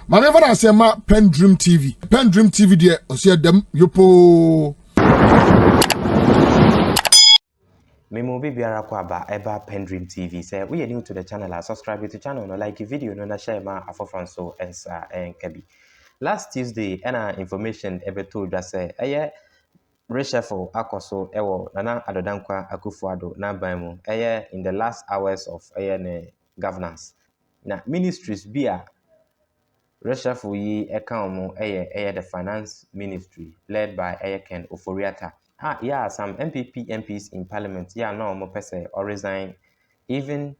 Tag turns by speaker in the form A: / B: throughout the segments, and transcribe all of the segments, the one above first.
A: Maneva na sema PENDREAM TV. PENDREAM TV de osia dem yopo.
B: Memo bibiara kwa ba eba PENDREAM TV. Say we are new to the channel, subscribe to the channel, no like the video, no share ma afofran so ensa enkabi. Last Tuesday, information told us say Reshuffle akoso ewo Nana Addo Akufo-Addo na banmu in the last hours of ne governance. Na ministries bia Reshuffle yi ekaomo the finance ministry led by Ken Oforiatta. Yeah, some MPs in parliament no more pese or resign even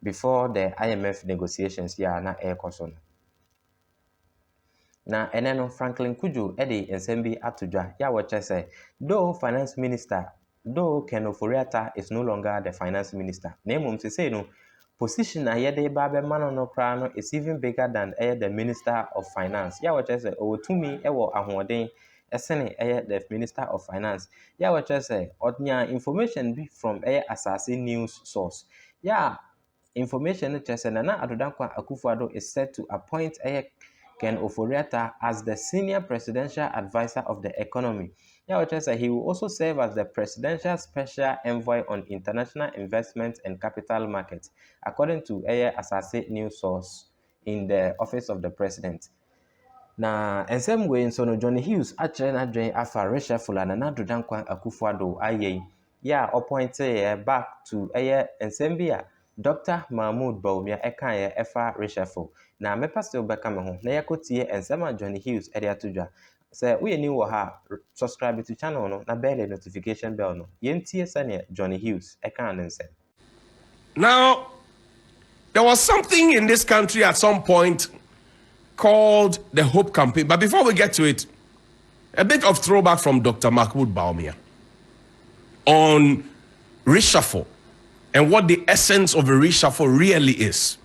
B: before the IMF negotiations na koso. Na eneno Franklin Kujo edi ensembi atudwa ya wache say though finance minister though Ken Oforiatta is no longer the finance minister na emom say no position na yede ba be mano no kra no is even bigger than the minister of finance ya wache say owotumi ewo ahoden esene the minister of finance ya wache say odnya information be from asase news source ya information chese Nana Addo Akufo-Addo is set to appoint Ken Oforiatta as the senior presidential advisor of the economy. He will also serve as the presidential special envoy on international investment and capital markets, according to Asase news source in the office of the president. Na in some way, so no Jonnie Hughes actually afa Reshuffle and Nana Addo Akufo-Addo appointed back to Nsembia. Dr. Mahmoud Bawumia eka efa Reshuffle. Na me pastor beka me ho na yakotie ensema Jonnie Hughes ede atudwa. Say we ni wo ha subscribe to channel no na bell the notification bell no. Yentie sane Jonnie Hughes eka anense.
C: Now there was something in this country at some point called the Hope Campaign. But before we get to it, a bit of throwback from Dr. Mahmoud Bawumia on Reshuffle and what the essence of a reshuffle really is.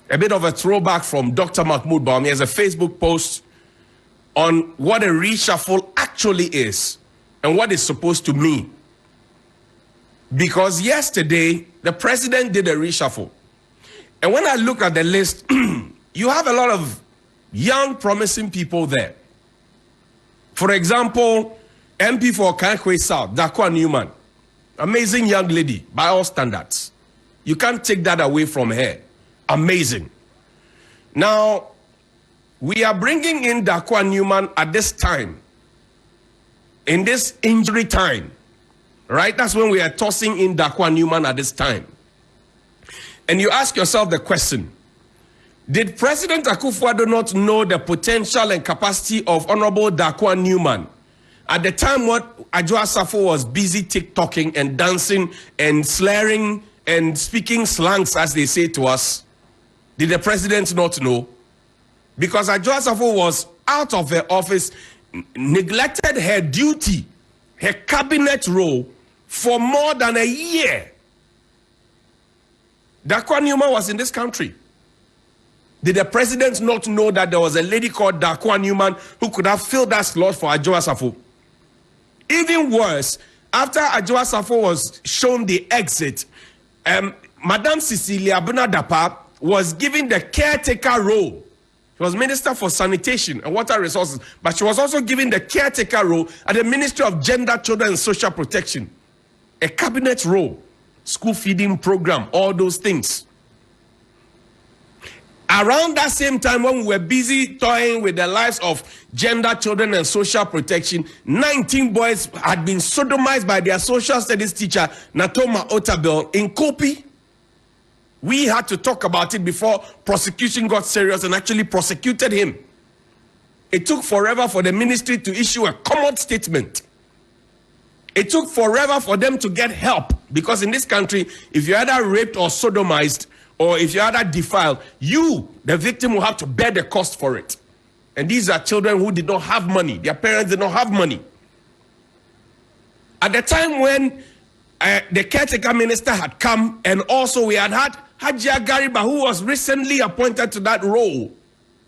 C: A bit of a throwback from Dr. Mahmoud Bawumia as a Facebook post on what a reshuffle actually is and what it's supposed to mean. Because yesterday, the president did a reshuffle. And when I look at the list, you have a lot of young, promising people there. For example, MP for Kankwe South, Dakwa Newman. Amazing young lady, by all standards. You can't take that away from her. Amazing. Now, we are bringing in Dakwa Newman at this time, in this injury time, right? That's when we are tossing in Dakwa Newman at this time. And you ask yourself the question, did President Akufo-Addo not know the potential and capacity of Honorable Dakwa Newman? At the time, what Addo Asafo was busy TikToking and dancing and slurring and speaking slangs, as they say to us, did the president not know? Because Addo Asafo was out of her office, neglected her duty, her cabinet role for more than a year. Dakwa Newman was in this country. Did the president not know that there was a lady called Dakwa Newman who could have filled that slot for Addo Asafo? Even worse, after Addo Asafo was shown the exit, Madame Cecilia Bunadapa was given the caretaker role. She was Minister for Sanitation and Water Resources, but she was also given the caretaker role at the Ministry of Gender, Children and Social Protection. A cabinet role, school feeding program, all those things. Around that same time when we were busy toying with the lives of gender, children, and social protection, 19 boys had been sodomized by their social studies teacher, Natoma Otabel, in Kopi. We had to talk about it before prosecution got serious and actually prosecuted him. It took forever for the ministry to issue a common statement. It took forever for them to get help, because in this country, if you're either raped or sodomized, or if you're either defiled, you, the victim, will have to bear the cost for it. And these are children who did not have money. Their parents did not have money. At the time when the caretaker minister had come, and also we had Hajia Gariba, who was recently appointed to that role.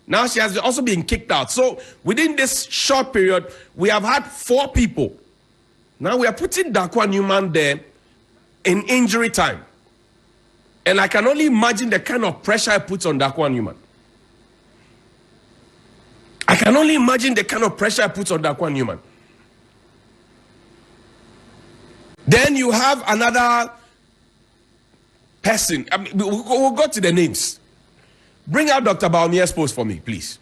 C: Now she has also been kicked out. So within this short period, we have had 4 people. Now we are putting Dakwa Newman there in injury time. And I can only imagine the kind of pressure I put on Dakwa Newman. I can only imagine the kind of pressure I put on Daquan Newman. Then you have another person. I mean, we'll go to the names. Bring out Dr. Bawumia's post for me, please.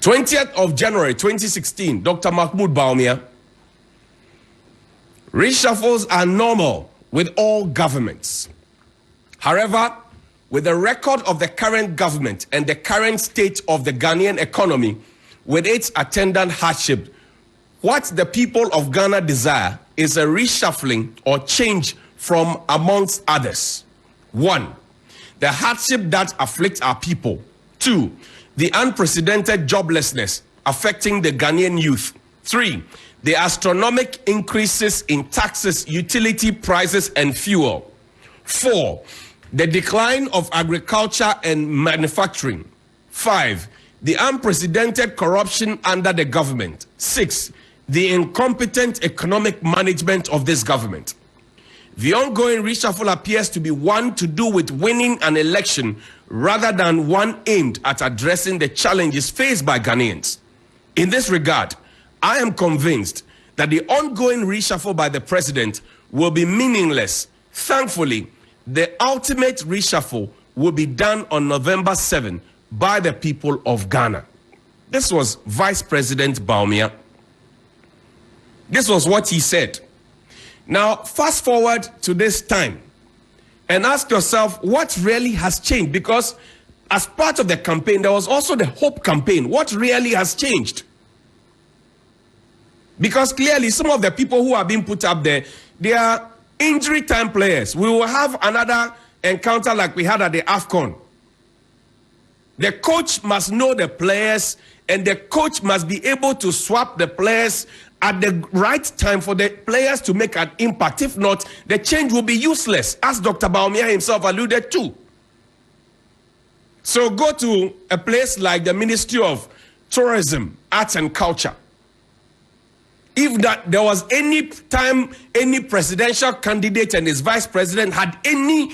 C: 20th of January 2016, Dr. Mahmoud Bawumia. Reshuffles are normal with all governments. However, with the record of the current government and the current state of the Ghanaian economy, with its attendant hardship, what the people of Ghana desire is a reshuffling or change from amongst others. 1, the hardship that afflicts our people. 2, the unprecedented joblessness affecting the Ghanaian youth. 3, the astronomical increases in taxes, utility prices, and fuel. 4, the decline of agriculture and manufacturing. 5, the unprecedented corruption under the government. 6, the incompetent economic management of this government. The ongoing reshuffle appears to be one to do with winning an election rather than one aimed at addressing the challenges faced by Ghanaians. In this regard, I am convinced that the ongoing reshuffle by the president will be meaningless. Thankfully, the ultimate reshuffle will be done on November 7 by the people of Ghana. This was Vice President Bawumia. This was what he said. Now, fast forward to this time and ask yourself what really has changed, because as part of the campaign, there was also the Hope campaign. What really has changed? Because clearly some of the people who are being put up there, they are injury time players. We will have another encounter like we had at the AFCON. The coach must know the players, and the coach must be able to swap the players at the right time for the players to make an impact. If not, the change will be useless, as Dr. Bawumia himself alluded to. So go to a place like the Ministry of Tourism, Arts and Culture. If that there was any time any presidential candidate and his vice president had any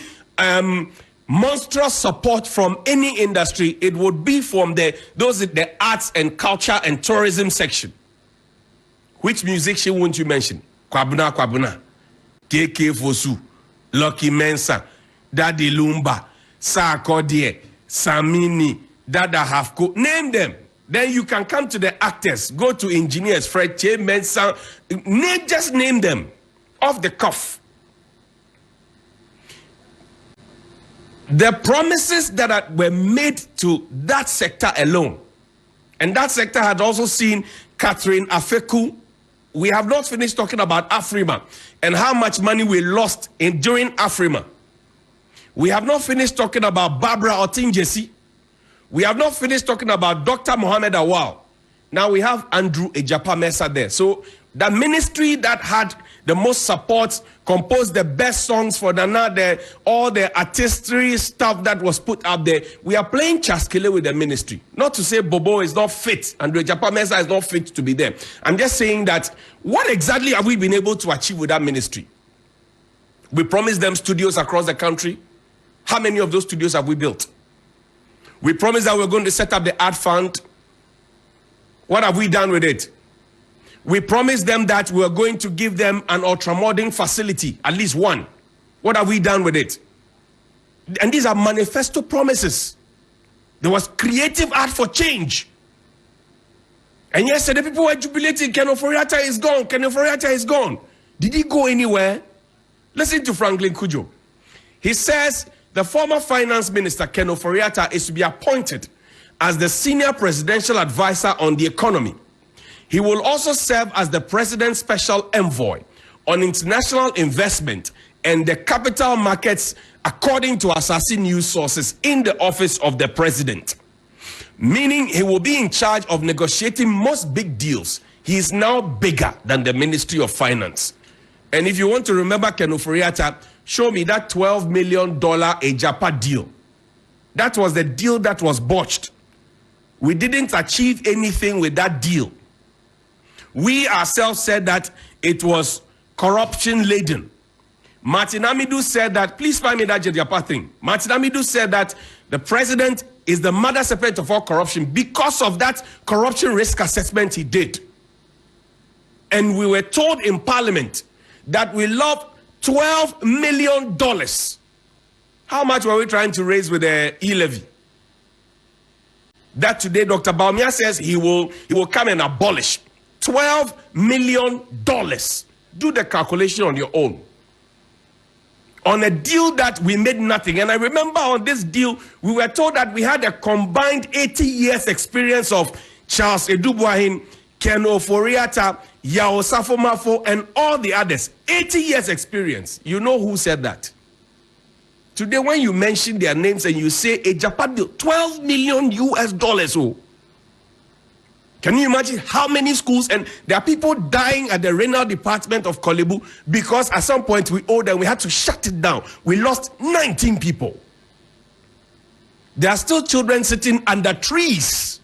C: monstrous support from any industry, it would be from the arts and culture and tourism section. Which musician won't you mention? Kwabuna Kwabuna, KK Fosu, Lucky Mensa, Daddy Lumba, Sarkodie, Samini, Dada Hafko. Name them. Then you can come to the actors. Go to engineers, Fred Che, Mensa. Just name them off the cuff. The promises that were made to that sector alone, and that sector had also seen Catherine Afeku. We have not finished talking about Afrima and how much money we lost during Afrima. We have not finished talking about Barbara Otinjesi. We have not finished talking about Dr. Mohammed Awal. Now we have Andrew Ejapa Mesa there. So the ministry that had the most support, composed the best songs for Nana, all the artistry stuff that was put up there. We are playing Chaskele with the ministry. Not to say Bobo is not fit, Andrew Ejapa Mesa is not fit to be there. I'm just saying that what exactly have we been able to achieve with that ministry? We promised them studios across the country. How many of those studios have we built? We promised that we're going to set up the art fund. What have we done with it? We promised them that we're going to give them an ultramodern facility, at least one. What have we done with it? And these are manifesto promises. There was creative art for change. And yesterday people were jubilating, Ken Ofori-Atta is gone, Ken Ofori-Atta is gone. Did he go anywhere? Listen to Franklin Kujo. He says the former finance minister, Ken Ofori-Atta, is to be appointed as the senior presidential advisor on the economy. He will also serve as the president's special envoy on international investment and the capital markets, according to Assassin news sources in the office of the president. Meaning he will be in charge of negotiating most big deals. He is now bigger than the Ministry of Finance. And if you want to remember Ken Ofori-Atta, show me that $12 million Ejapa deal. That was the deal that was botched. We didn't achieve anything with that deal. We ourselves said that it was corruption laden. Martin Amidu said that, please find me that Jediapa thing. Martin Amidu said that the president is the mother serpent of all corruption because of that corruption risk assessment he did. And we were told in Parliament that we lost $12 million. How much were we trying to raise with the e-levy? That today Dr. Bawumia says he will come and abolish $12 million. Do the calculation on your own. On a deal that we made nothing. And I remember on this deal, we were told that we had a combined 80 years experience of Charles Edubuahin, Ken Oforiatta, Yao Safomafo, and all the others. 80 years experience. You know who said that? Today, when you mention their names and you say a Japan deal, $12 million US. Oh. Can you imagine how many schools? And there are people dying at the renal department of Kolebu because at some point we owed them, we had to shut it down. We lost 19 people. There are still children sitting under trees.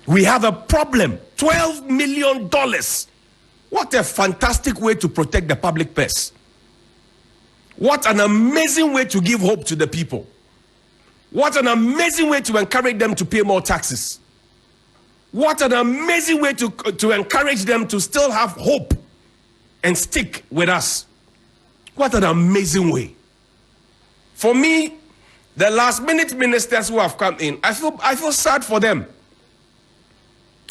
C: We have a problem. $12 million. What a fantastic way to protect the public purse. What an amazing way to give hope to the people. What an amazing way to encourage them to pay more taxes. What an amazing way to encourage them to still have hope and stick with us. What an amazing way. For me, the last minute ministers who have come in, I feel sad for them.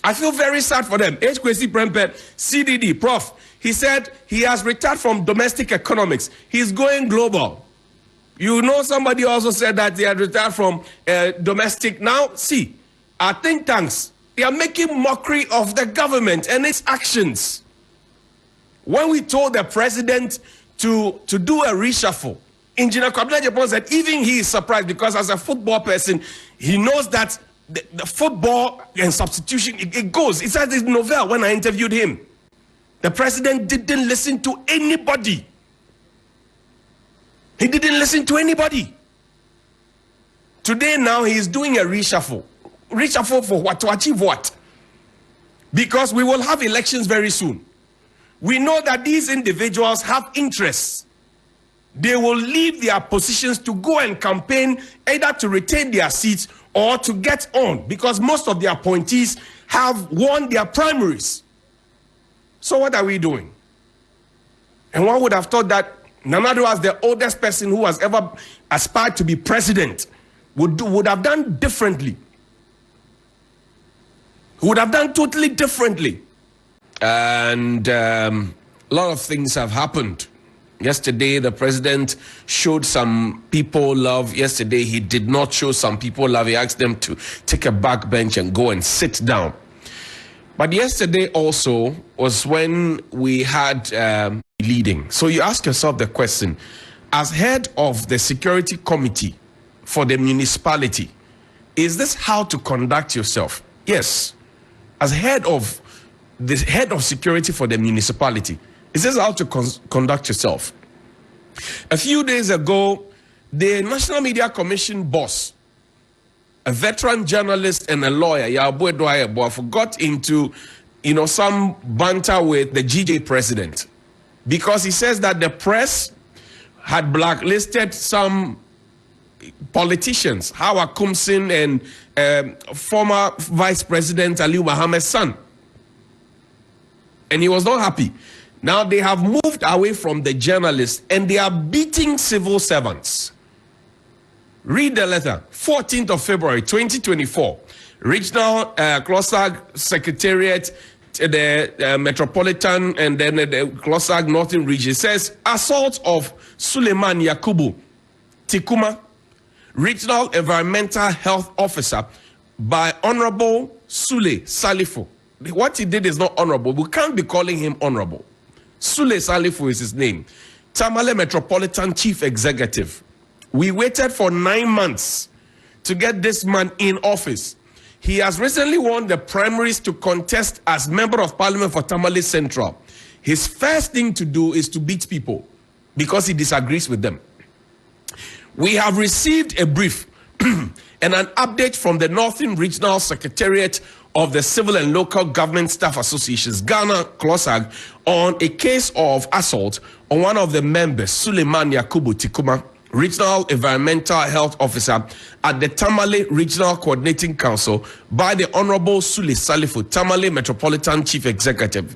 C: I feel very sad for them. HKC Prempeh, CDD, Prof, he said he has retired from domestic economics. He's going global. You know, somebody also said that they had retired from domestic. Now, see, our think tanks, they are making mockery of the government and its actions. When we told the president to do a reshuffle, Engineer Kwabena Japan said even he is surprised because as a football person, he knows that the football and substitution, it goes. It says in Novell when I interviewed him. The president didn't listen to anybody. He didn't listen to anybody. Today now he is doing a reshuffle. Reshuffle for what? To achieve what? Because we will have elections very soon. We know that these individuals have interests. They will leave their positions to go and campaign either to retain their seats or to get on because most of the appointees have won their primaries. So what are we doing? And one would have thought that Nana Addo, as the oldest person who has ever aspired to be president, would have done differently. Would have done totally differently. And a lot of things have happened. Yesterday, the president showed some people love. Yesterday, he did not show some people love. He asked them to take a back bench and go and sit down. But yesterday also was when we had leading. So you ask yourself the question, as head of the security committee for the municipality, is this how to conduct yourself? Yes. As head of security for the municipality, is this how to conduct yourself? A few days ago, the National Media Commission boss, a veteran journalist and a lawyer, Yabu Edwayebo, got into, some banter with the GJ president because he says that the press had blacklisted some politicians, Hawa Kumsin and former Vice President Aliu Mohammed's son. And he was not happy. Now they have moved away from the journalists and they are beating civil servants. Read the letter, 14th of February, 2024. Regional Klosag Secretariat, the Metropolitan, and then the Klosag Northern Region says, assault of Suleiman Yakubu Tikuma, Regional Environmental Health Officer, by Honorable Sule Salifu. What he did is not honorable. We can't be calling him honorable. Sule Salifu is his name. Tamale Metropolitan Chief Executive. We waited for 9 months to get this man in office. He has recently won the primaries to contest as Member of Parliament for Tamale Central. His first thing to do is to beat people because he disagrees with them. We have received a brief and an update from the Northern Regional Secretariat of the Civil and Local Government Staff Associations, Ghana, CLOSAG, on a case of assault on one of the members, Suleiman Yakubu Tikuma, Regional Environmental Health Officer at the Tamale Regional Coordinating Council, by the Honorable Sule Salifu, Tamale Metropolitan Chief Executive.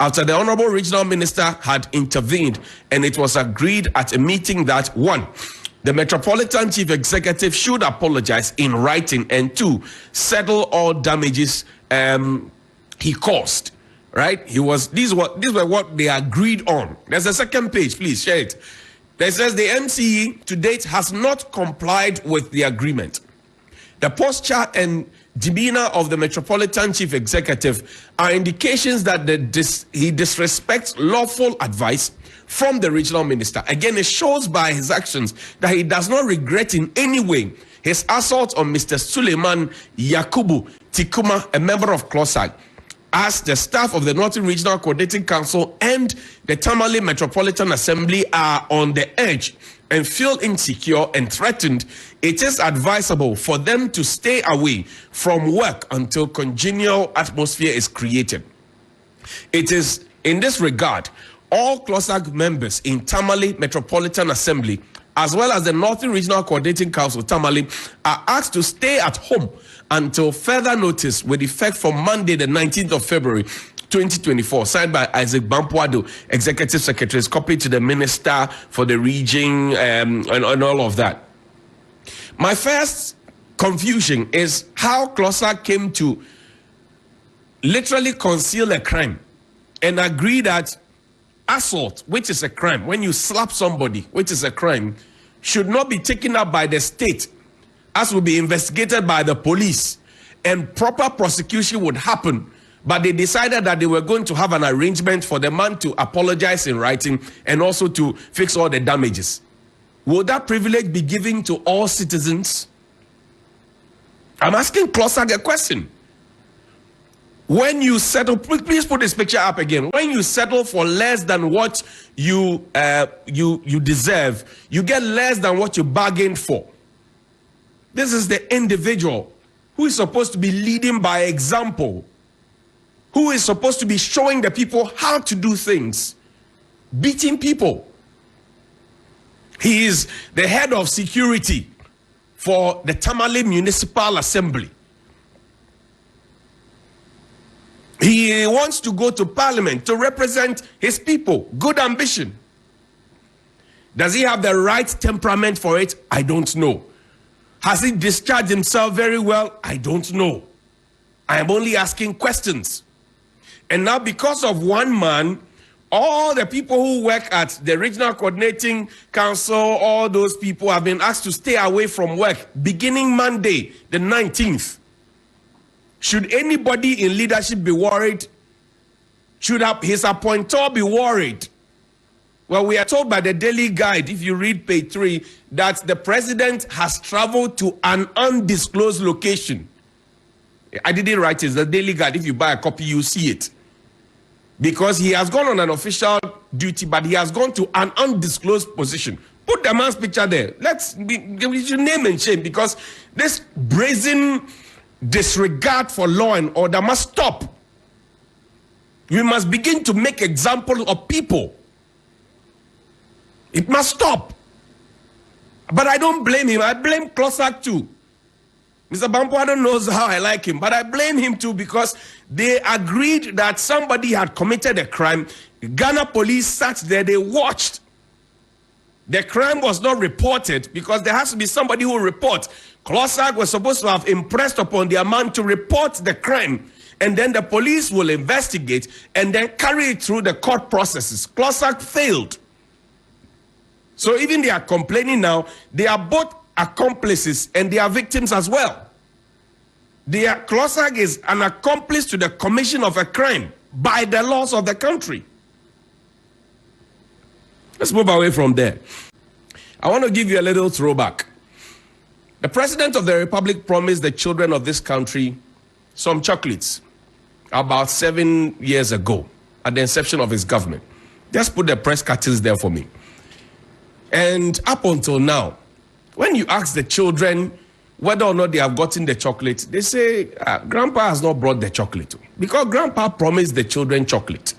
C: After the Honorable Regional Minister had intervened, and it was agreed at a meeting that 1, the Metropolitan Chief Executive should apologize in writing, and 2, settle all damages he caused. Right? These were what they agreed on. There's a second page, please share it. That says the MCE to date has not complied with the agreement. The posture and demeanor of the Metropolitan Chief Executive are indications that he disrespects lawful advice from the regional minister. Again, it shows by his actions that he does not regret in any way his assault on Mr. Suleiman Yakubu Tikuma, a member of CLOSAG, as the staff of the Northern Regional Coordinating Council and the Tamale Metropolitan Assembly are on the edge and feel insecure and threatened. It is advisable for them to stay away from work until congenial atmosphere is created. It is in this regard, all CLOSAG members in Tamale Metropolitan Assembly, as well as the Northern Regional Coordinating Council, Tamale, are asked to stay at home until further notice, with effect from Monday, the 19th of February, 2024, signed by Isaac Bampuado, Executive Secretary, copied to the Minister for the region, and all of that. My first confusion is how CLOSAG came to literally conceal a crime and agree that assault, which is a crime, when you slap somebody, which is a crime, should not be taken up by the state, as will be investigated by the police, and proper prosecution would happen. But they decided that they were going to have an arrangement for the man to apologize in writing and also to fix all the damages. Will that privilege be given to all citizens? I'm asking CLOSAG a question. When you settle, please put this picture up again. When you settle for less than what you deserve, you get less than what you bargained for. This is the individual who is supposed to be leading by example, who is supposed to be showing the people how to do things, beating people. He is the head of security for the Tamale Municipal Assembly. He wants to go to parliament to represent his people. Good ambition. Does he have the right temperament for it? I don't know. Has he discharged himself very well? I don't know. I am only asking questions. And now, because of one man, all the people who work at the Regional Coordinating Council, all those people have been asked to stay away from work beginning Monday, the 19th. Should anybody in leadership be worried? Should his appointor be worried? Well, we are told by the Daily Guide, if you read page 3, that the president has traveled to an undisclosed location. I didn't write it, it's the Daily Guide. If you buy a copy, you see it. Because he has gone on an official duty, but he has gone to an undisclosed position. Put the man's picture there. We should name and shame, because this brazen disregard for law and order must stop. We must begin to make examples of people. It must stop. But I don't blame him. I blame CLOSAG too. Mr. Bampuado knows how I like him, but I blame him too, because they agreed that somebody had committed a crime. Ghana police sat there, they watched. The crime was not reported because there has to be somebody who reports. CLOSAG was supposed to have impressed upon their man to report the crime, and then the police will investigate and then carry it through the court processes. CLOSAG failed. So even they are complaining now, they are both accomplices and they are victims as well. CLOSAG is an accomplice to the commission of a crime by the laws of the country. Let's move away from there. I want to give you a little throwback. The President of the Republic promised the children of this country some chocolates about 7 years ago at the inception of his government. Just put the press cuttings there for me. And up until now, when you ask the children whether or not they have gotten the chocolate, they say, Grandpa has not brought the chocolate. Because Grandpa promised the children chocolate.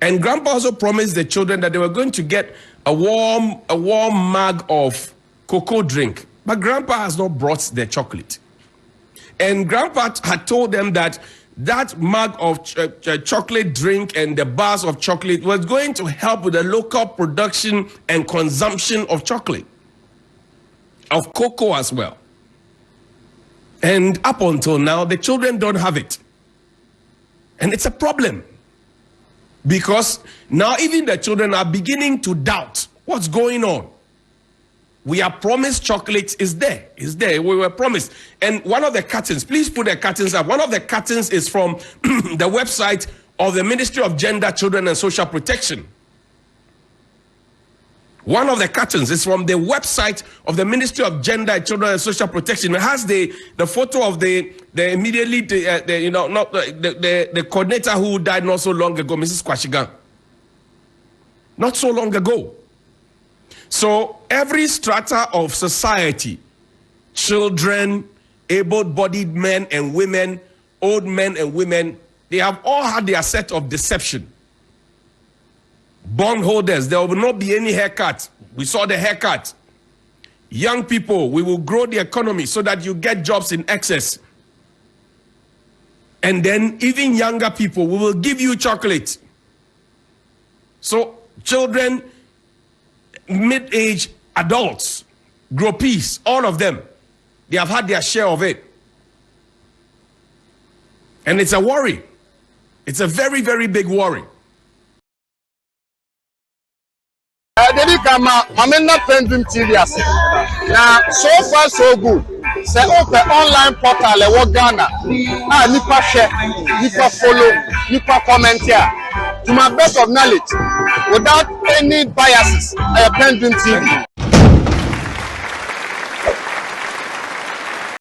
C: And Grandpa also promised the children that they were going to get a warm mug of cocoa drink. But Grandpa has not brought the chocolate. And Grandpa had told them that mug of chocolate drink and the bars of chocolate was going to help with the local production and consumption of chocolate, of cocoa as well. And up until now, the children don't have it. And it's a problem. Because now even the children are beginning to doubt what's going on. We are promised chocolate is there. It's there. We were promised. And one of the curtains, please put the curtains up. One of the curtains is from the website of the Ministry of Gender, Children and Social Protection. One of the curtains is from the website of the Ministry of Gender, Children and Social Protection. It has the photo of the coordinator who died not so long ago, Mrs. Kwashigan. Not so long ago. So every strata of society, children, able-bodied men and women, old men and women, they have all had their set of deception. Bondholders, there will not be any haircut. We saw the haircut. Young people, we will grow the economy so that you get jobs in excess. And then even younger people, we will give you chocolate. So children, mid-age adults, groupies, all of them, they have had their share of it. And it's a worry. It's a very, very big worry.
D: PENDREAM TV now, so far so good. Say open online portal Ghana. Nipa share, nipa follow, nipa comment here. To my best of knowledge, without any biases, PENDREAM TV.